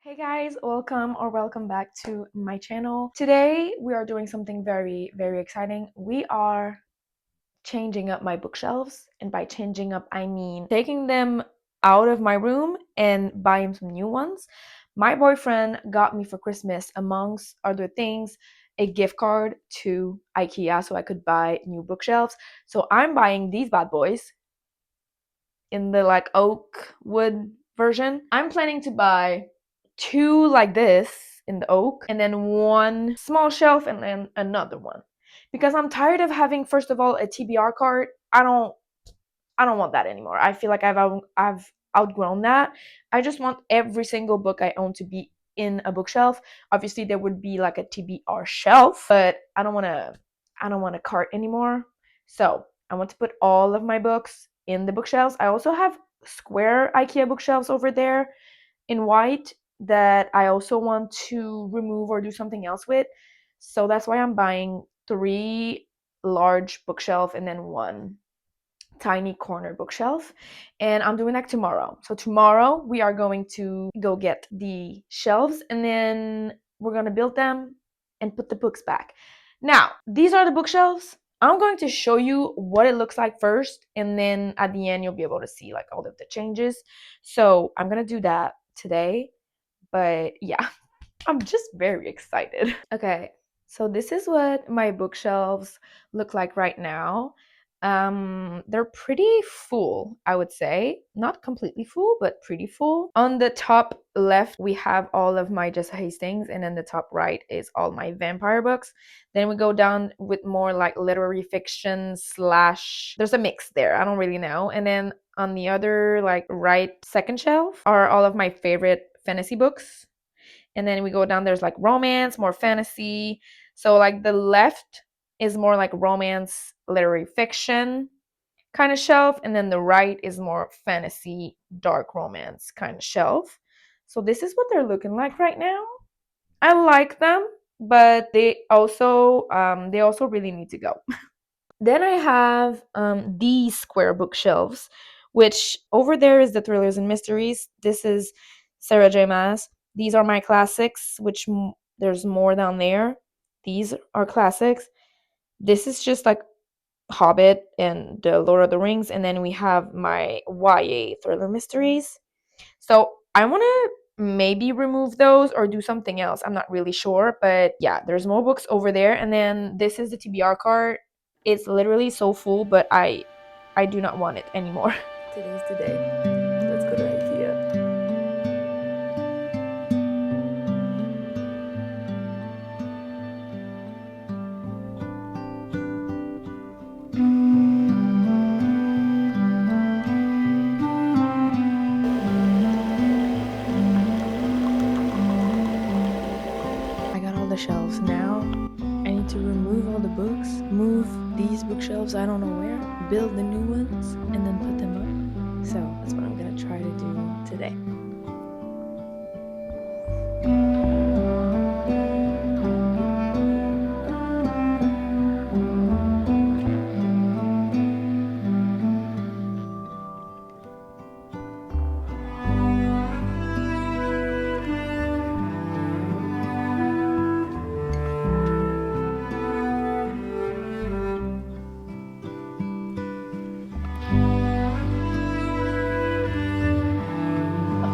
Hey guys, welcome back to my channel. Today we are doing something very exciting. We are changing up my bookshelves, and by changing up I mean taking them out of my room and buying some new ones. My boyfriend got me for Christmas, amongst other things, a gift card to IKEA so I could buy new bookshelves. So I'm buying these bad boys in the like oak wood version. I'm planning to buy two like this in the oak and then one small shelf and then another one, because I'm tired of having, first of all, a TBR cart. I don't want that anymore. I feel like I've outgrown that. I just want every single book I own to be in a bookshelf. Obviously there would be like a TBR shelf, but I don't want a cart anymore. So I want to put all of my books in the bookshelves. I also have square IKEA bookshelves over there in white that I also want to remove or do something else with. So that's why I'm buying three large bookshelf and then one tiny corner bookshelf, and I'm doing that tomorrow. So tomorrow we are going to go get the shelves and then we're going to build them and put the books back. Now, these are the bookshelves. I'm going to show you what it looks like first, and then at the end you'll be able to see like all of the changes. So I'm going to do that today, but yeah, I'm just very excited. Okay, so this is what my bookshelves look like right now. They're pretty full, I would say. Not completely full, but pretty full. On the top left, we have all of my Jessa Hastings, and then the top right is all my vampire books. Then we go down with more like literary fiction slash, there's a mix there, I don't really know. And then on the other like right second shelf are all of my favorite fantasy books. And then we go down, there's like romance, more fantasy. So like the left is more like romance, literary fiction kind of shelf, and then the right is more fantasy, dark romance kind of shelf. So this is what they're looking like right now. I like them, but they also really need to go. Then I have these square bookshelves, which over there is the thrillers and mysteries. This is Sarah J. Maas. These are my classics, which there's more down there. These are classics. This is just like Hobbit and the Lord of the Rings, and then we have my YA thriller mysteries. So I want to maybe remove those or do something else. I'm not really sure, but yeah, there's more books over there. And then this is the TBR cart. It's literally so full, but I do not want it anymore. Today's the day. Let's go to IKEA. I got all the shelves now. I need to remove all the books, move these bookshelves I don't know where, build the new ones, and then put them up. So that's what I'm gonna try to do today.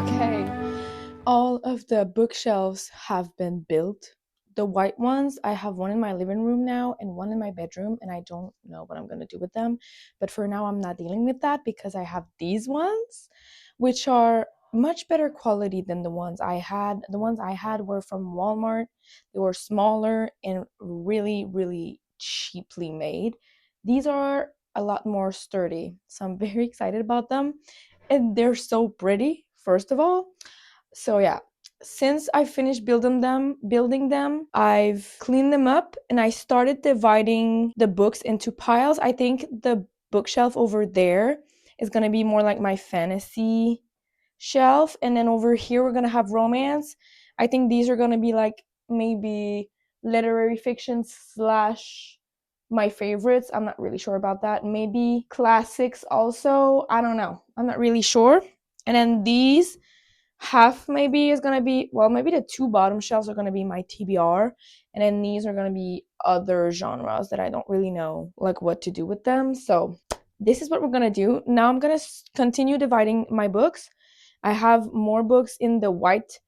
Okay, all of the bookshelves have been built. The white ones, I have one in my living room now and one in my bedroom, and I don't know what I'm gonna do with them. But for now, I'm not dealing with that because I have these ones, which are much better quality than the ones I had. The ones I had were from Walmart. They were smaller and really cheaply made. These are a lot more sturdy, so I'm very excited about them. And they're so pretty, first of all. So yeah, since I finished building them, I've cleaned them up and I started dividing the books into piles. I think the bookshelf over there is going to be more like my fantasy shelf, and then over here we're going to have romance. I think these are going to be like maybe literary fiction slash my favorites. I'm not really sure about that. Maybe classics also. I don't know. I'm not really sure. And then these half maybe is gonna be, well, maybe the two bottom shelves are gonna be my TBR, and then these are gonna be other genres that I don't really know like what to do with them. So this is what we're gonna do. Now I'm gonna continue dividing my books. I have more books in the white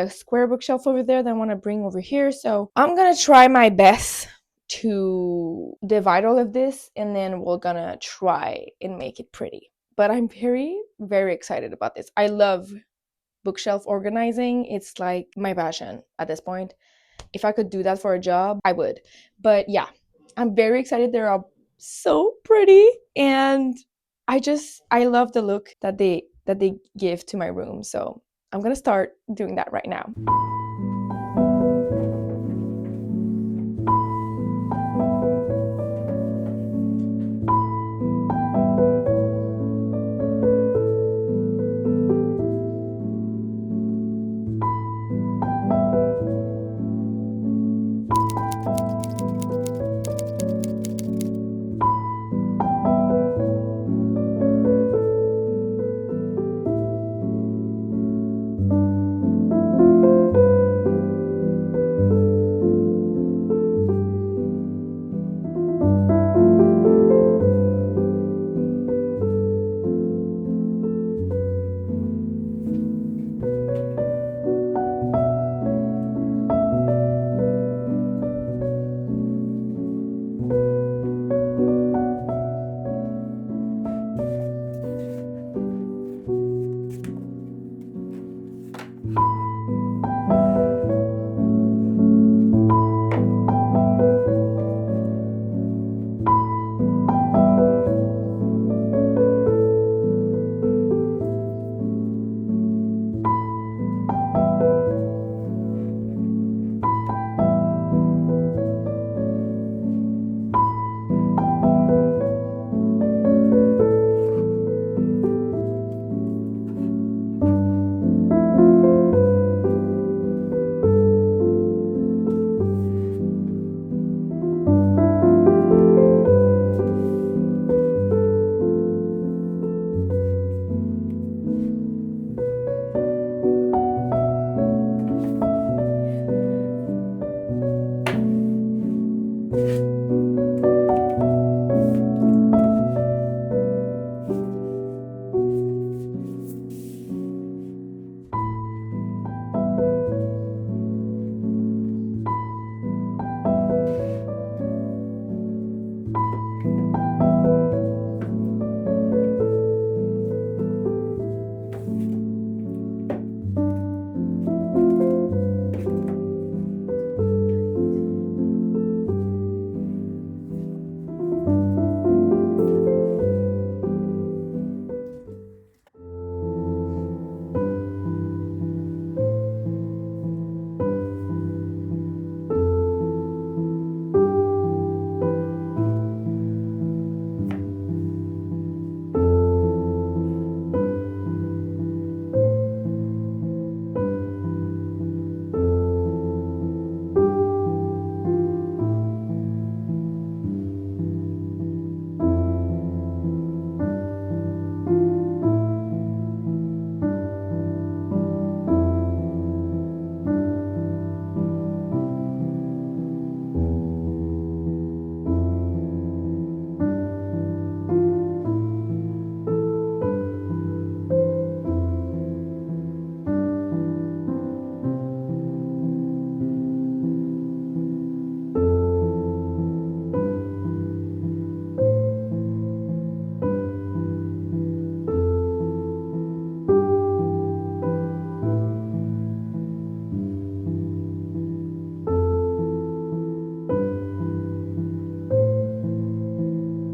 square bookshelf over there that I want to bring over here. So I'm gonna try my best to divide all of this, and then we're gonna try and make it pretty. But I'm very, very excited about this. I love bookshelf organizing. It's like my passion at this point. If I could do that for a job, I would. But yeah, I'm very excited. They're all so pretty, and I love the look that they give to my room. So I'm gonna start doing that right now.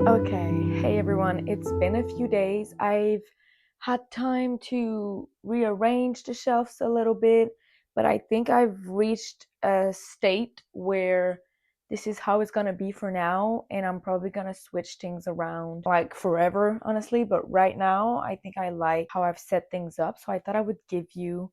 Okay, hey everyone, it's been a few days. I've had time to rearrange the shelves a little bit, but I think I've reached a state where this is how it's gonna be for now, and I'm probably gonna switch things around like forever, honestly. But right now, I think I like how I've set things up, so I thought I would give you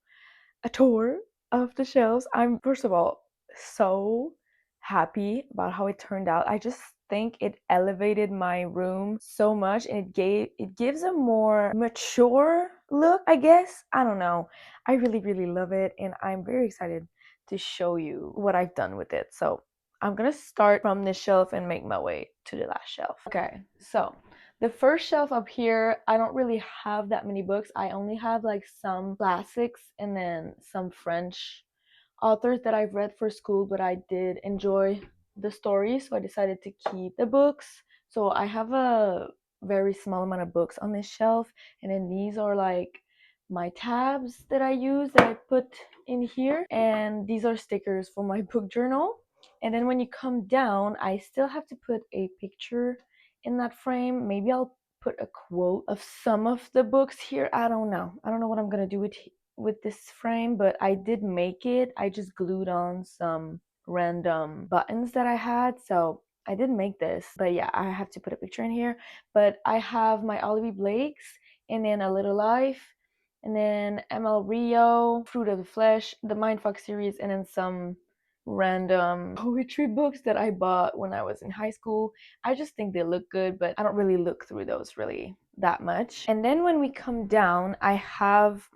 a tour of the shelves. I'm, first of all, so happy about how it turned out. I just think it elevated my room so much, and it gives a more mature look, I guess. I don't know. I really love it, and I'm very excited to show you what I've done with it. So I'm gonna start from this shelf and make my way to the last shelf. Okay, so the first shelf up here, I don't really have that many books. I only have like some classics and then some French authors that I've read for school, but I did enjoy the stories, so I decided to keep the books. So I have a very small amount of books on this shelf, and then these are like my tabs that I use that I put in here, and these are stickers for my book journal. And then when you come down, I still have to put a picture in that frame. Maybe I'll put a quote of some of the books here. I don't know. I don't know what I'm gonna do with this frame, but I did make it. I just glued on some random buttons that I had, so I did make this. But yeah, I have to put a picture in here. But I have my Olivia Blakes, and then A Little Life, and then ML Rio, Fruit of the Flesh, the Mindfuck series, and then some random poetry books that I bought when I was in high school. I just think they look good, but I don't really look through those really that much. And then when we come down, I have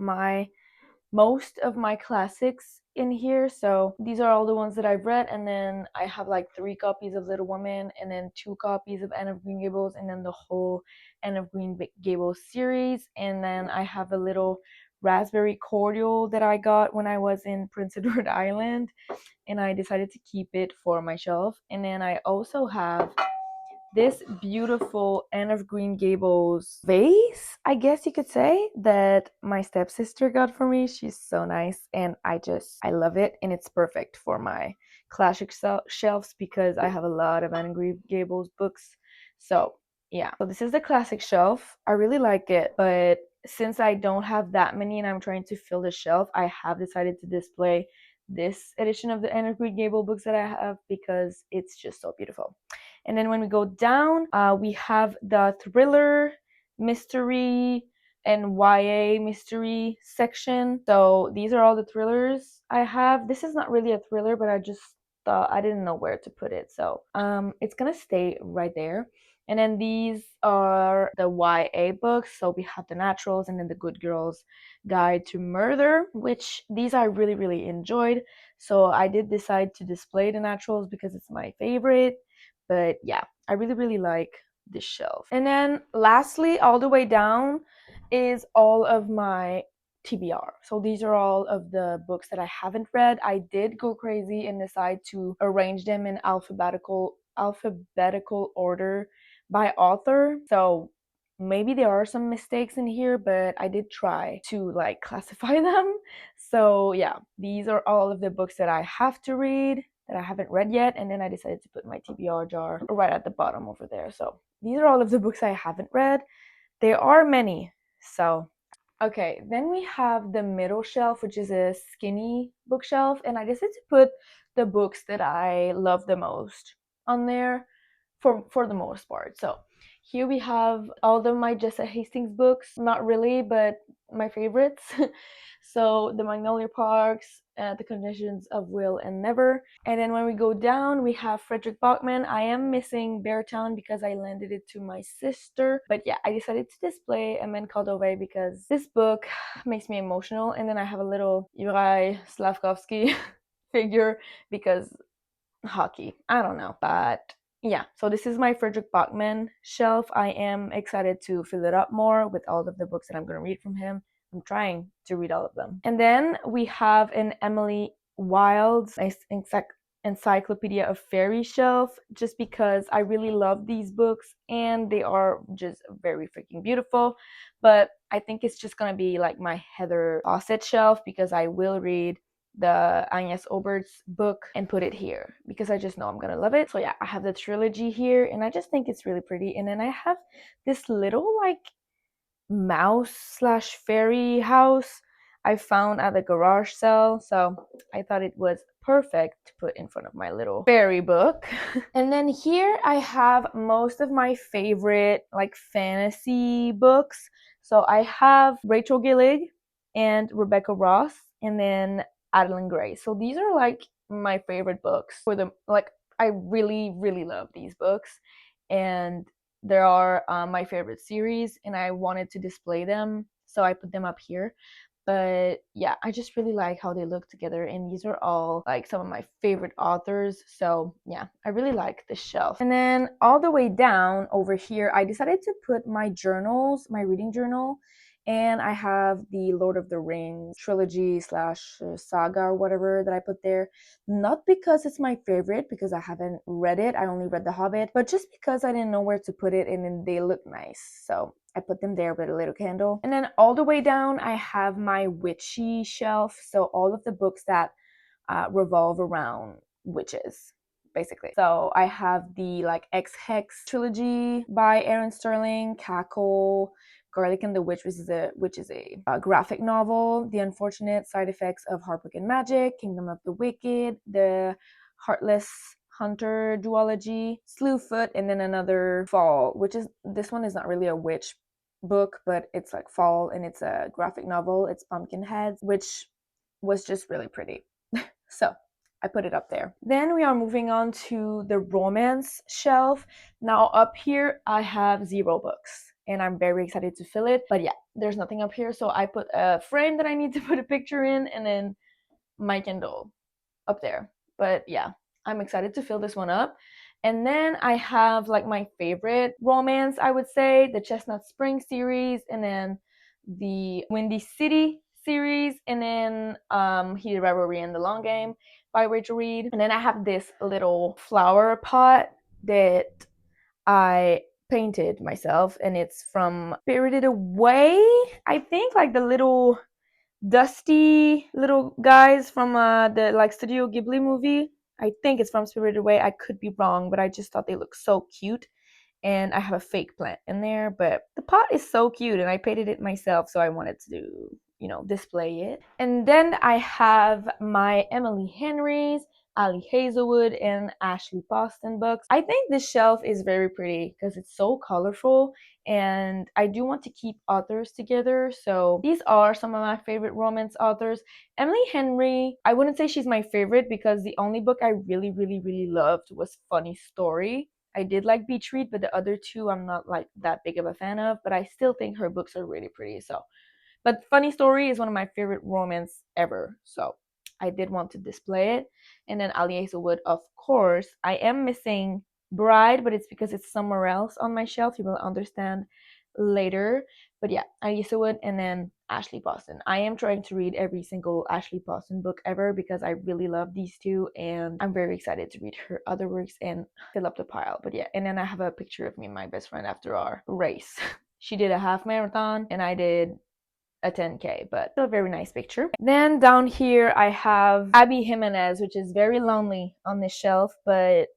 most of my classics in here. So these are all the ones that I've read, and then I have like 3 copies of Little Women, and then 2 copies of Anne of Green Gables, and then the whole Anne of Green Gables series. And then I have a little raspberry cordial that I got when I was in Prince Edward Island, and I decided to keep it for my shelf. And then I also have this beautiful Anne of Green Gables vase, I guess you could say, that my stepsister got for me. She's so nice, and I love it, and it's perfect for my classic shelves because I have a lot of Anne of Green Gables books. So yeah, so this is the classic shelf. I really like it, but since I don't have that many and I'm trying to fill the shelf, I have decided to display this edition of the Anne of Green Gables books that I have because it's just so beautiful. And then when we go down, we have the thriller, mystery, and YA mystery section. So these are all the thrillers I have. This is not really a thriller, but I just thought I didn't know where to put it. So it's gonna stay right there. And then these are the YA books. So we have The Naturals and then The Good Girl's Guide to Murder, which these I really enjoyed. So I did decide to display The Naturals because it's my favorite. But yeah, I really like this shelf. And then lastly, all the way down is all of my TBR. So these are all of the books that I haven't read. I did go crazy and decide to arrange them in alphabetical order by author. So maybe there are some mistakes in here, but I did try to like classify them. So yeah, these are all of the books that I have to read that I haven't read yet, and then I decided to put my TBR jar right at the bottom over there. So these are all of the books I haven't read. There are many. So okay, then we have the middle shelf, which is a skinny bookshelf, and I decided to put the books that I love the most on there for the most part. So here we have all of my Jessa Hastings books, not really, but my favorites. So the Magnolia Parks, The Conditions of Will and Never. And then when we go down, we have Frederick Bachman. I am missing Beartown because I lended it to my sister. But yeah, I decided to display A Man Called Away because this book makes me emotional. And then I have a little Juraj Slavkovsky figure because hockey. I don't know. But yeah, so this is my Frederick Bachman shelf. I am excited to fill it up more with all of the books that I'm going to read from him. I'm trying to read all of them. And then we have an Emily Wilde's Encyclopedia of Fairy shelf, just because I really love these books and they are just very freaking beautiful. But I think it's just going to be like my Heather Fawcett shelf because I will read the Agnes Obert's book and put it here because I just know I'm gonna love it. So yeah, I have the trilogy here and I just think it's really pretty. And then I have this little like mouse slash fairy house I found at the garage sale. So I thought it was perfect to put in front of my little fairy book. And then here I have most of my favorite like fantasy books. So I have Rachel Gillig and Rebecca Ross, and then Adeline Gray. So these are like my favorite books for the like I really love these books, and there are my favorite series, and I wanted to display them so I put them up here. But yeah, I just really like how they look together, and these are all like some of my favorite authors, so yeah, I really like this shelf. And then all the way down over here, I decided to put my journals, my reading journal, and I have the Lord of the Rings trilogy slash saga or whatever that I put there. Not because it's my favorite, because I haven't read it, I only read The Hobbit, but just because I didn't know where to put it and then they look nice, so I put them there with a little candle. And then all the way down, I have my witchy shelf, so all of the books that revolve around witches, basically. So I have the like X-Hex trilogy by Aaron Sterling, Cackle, Garlic and the Witch, which is a graphic novel, The Unfortunate Side Effects of Heartbroken Magic, Kingdom of the Wicked, the Heartless Hunter duology, Slewfoot, and then another Fall, which is, this one is not really a witch book, but it's like fall and it's a graphic novel. It's Pumpkinheads, which was just really pretty. So I put it up there. Then we are moving on to the romance shelf. Now up here, I have 0 books and I'm very excited to fill it. But yeah, there's nothing up here. So I put a frame that I need to put a picture in and then my Kindle up there. But yeah, I'm excited to fill this one up. And then I have like my favorite romance, I would say, the Chestnut Spring series, and then the Windy City series, and then Heated Rivalry and The Long Game by Rachel Reed. And then I have this little flower pot that I painted myself, and it's from Spirited Away, I think, like the little dusty little guys from the like Studio Ghibli movie. I think it's from Spirited Away. I could be wrong, but I just thought they looked so cute. And I have a fake plant in there, but the pot is so cute and I painted it myself, so I wanted to, display it. And then I have my Emily Henry's, Ali Hazelwood, and Ashley Boston books. I think this shelf is very pretty because it's so colorful, and I do want to keep authors together. So these are some of my favorite romance authors. Emily Henry, I wouldn't say she's my favorite because the only book I really, really, really loved was Funny Story. I did like Beach Read, but the other two I'm not like that big of a fan of, but I still think her books are really pretty. So, but Funny Story is one of my favorite romance ever. So I did want to display it. And then Ali Hazelwood, of course. I am missing Bride, but it's because it's somewhere else on my shelf. You will understand later. But yeah, Ali Hazelwood and then Ashley Boston. I am trying to read every single Ashley Boston book ever because I really love these two, and I'm very excited to read her other works and fill up the pile. But yeah, and then I have a picture of me and my best friend after our race. She did a half marathon and I did a 10K, but still a very nice picture. Then down here I have Abby Jimenez, which is very lonely on this shelf, but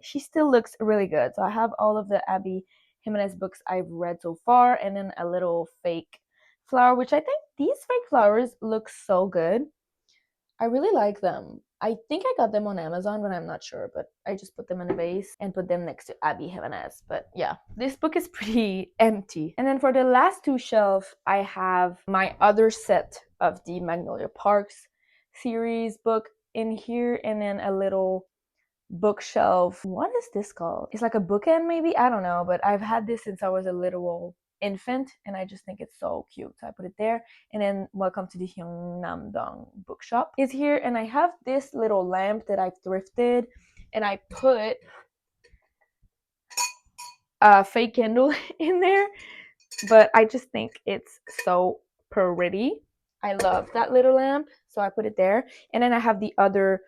she still looks really good. So I have all of the Abby Jimenez books I've read so far, and then a little fake flower, which I think these fake flowers look so good. I really like them. I think I got them on Amazon, but I'm not sure. But I just put them in a vase and put them next to Abby Jimenez. But yeah, this book is pretty empty. And then for the last 2 shelves, I have my other set of the Magnolia Parks series book in here, and then a little bookshelf. What is this called? It's like a bookend maybe? I don't know, but I've had this since I was a little infant and I just think it's so cute. So I put it there. And then Welcome to the Hyungnam-dong bookshop is here. And I have this little lamp that I've thrifted, and I put a fake candle in there, but I just think it's so pretty. I love that little lamp, so I put it there. And then I have the other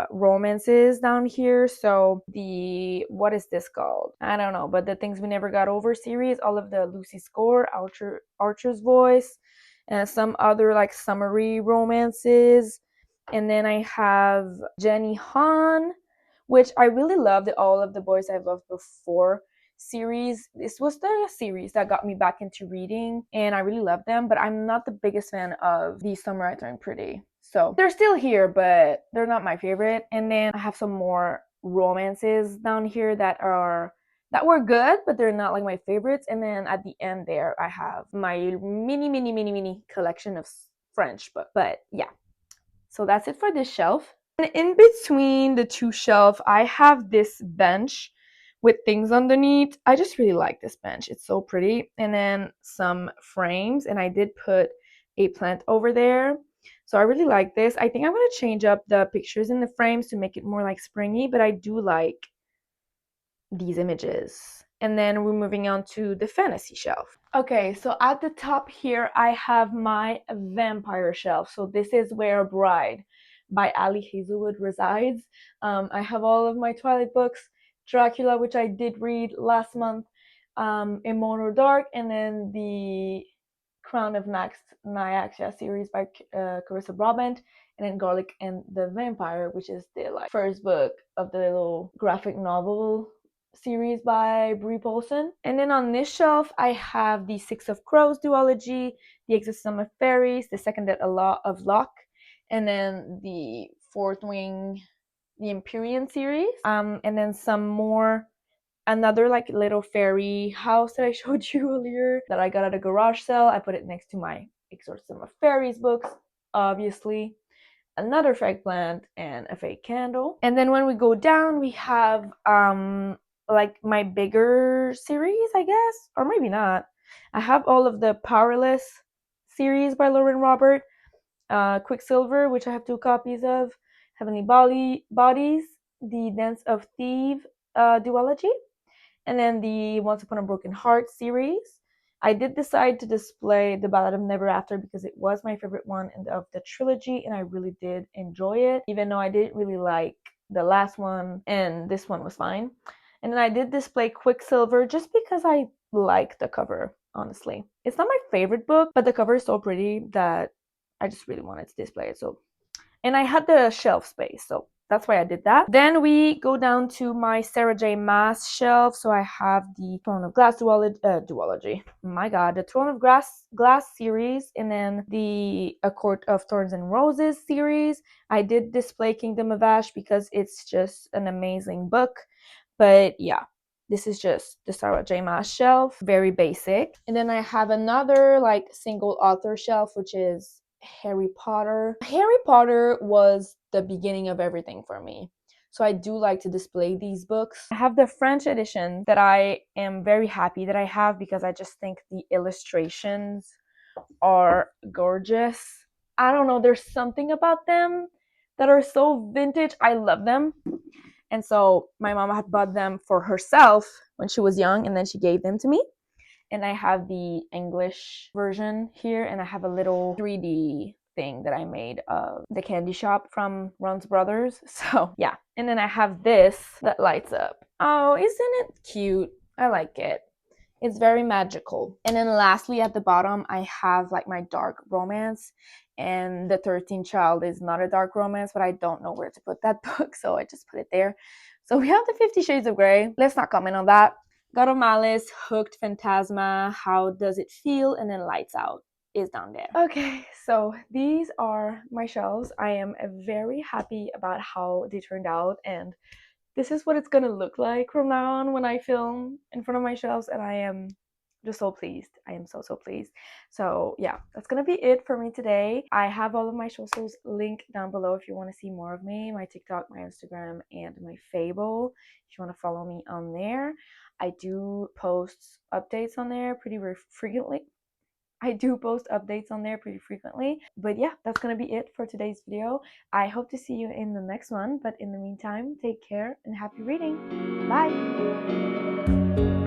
romances down here. So the, what is this called? I don't know, but the Things We Never Got Over series, all of the Lucy Score, Archer's Voice, and some other like summary romances. And then I have Jenny Han, which I really loved, all of the boys I've loved before series. This was the series that got me back into reading, and I really love them, but I'm not the biggest fan of the Summer I Turned Pretty. So they're still here, but they're not my favorite. And then I have some more romances down here that were good, but they're not like my favorites. And then at the end there, I have my mini collection of French books. But yeah, so that's it for this shelf. And in between the 2 shelves, I have this bench, with things underneath. I just really like this bench. It's so pretty. And then some frames, and I did put a plant over there. So I really like this. I think I'm going to change up the pictures in the frames to make it more like springy, but I do like these images. And then we're moving on to the fantasy shelf. Okay, so at the top here, I have my vampire shelf. So this is where Bride by Ali Hazelwood resides. I have all of my Twilight books, Dracula, which I did read last month, Immortal Dark, and then the Crown of Nyaxia series by Carissa Brabant, and then Garlic and the Vampire, which is the like first book of the little graphic novel series by Brie Paulson. And then on this shelf, I have the Six of Crows duology, the Exorcism of Fairies, the Second Death of Locke, and then the Fourth Wing, the Empyrean series. And then some more, another like little fairy house that I showed you earlier that I got at a garage sale. I put it next to my Exorcism of Fairies books, obviously. Another fake plant and a fake candle. And then when we go down, we have like my bigger series, I guess, or maybe not. I have all of the Powerless series by Lauren Robert, Quicksilver, which I have 2 copies of, Heavenly Bodies, the Dance of Thieves duology, and then the Once Upon a Broken Heart series. I did decide to display The Ballad of Never After because it was my favorite one of the trilogy, and I really did enjoy it, even though I didn't really like the last one, and this one was fine. And then I did display Quicksilver just because I like the cover, honestly. It's not my favorite book, but the cover is so pretty that I just really wanted to display it. So, and I had the shelf space, so that's why I did that. Then we go down to my Sarah J. Maas shelf. So I have the Throne of Glass duology. My God, the Throne of Glass series, and then the A Court of Thorns and Roses series. I did display Kingdom of Ash because it's just an amazing book. But yeah, this is just the Sarah J. Maas shelf, very basic. And then I have another like single author shelf, which is Harry Potter. Harry Potter was the beginning of everything for me. So I do like to display these books. I have the French edition that I am very happy that I have because I just think the illustrations are gorgeous. I don't know, there's something about them that are so vintage. I love them. And so my mama had bought them for herself when she was young, and then she gave them to me. And I have the English version here, and I have a little 3D thing that I made of the candy shop from Ron's Brothers. So yeah, and then I have this that lights up. Oh, isn't it cute? I like it. It's very magical. And then lastly, at the bottom, I have like my dark romance, and the 13th Child is not a dark romance, but I don't know where to put that book, so I just put it there. So we have the 50 Shades of Grey. Let's not comment on that. God of Malice, Hooked, Phantasma, How Does It Feel, and then Lights Out is down there. Okay, so these are my shelves. I am very happy about how they turned out, and this is what it's gonna look like from now on when I film in front of my shelves, and I am just so pleased. I am so pleased. So yeah, that's gonna be it for me today. I have all of my socials linked down below if you want to see more of me, my TikTok, my Instagram, and my Fable, if you want to follow me on there. I do post updates on there pretty frequently. But yeah, that's gonna be it for today's video. I hope to see you in the next one, but in the meantime, take care and happy reading. Bye.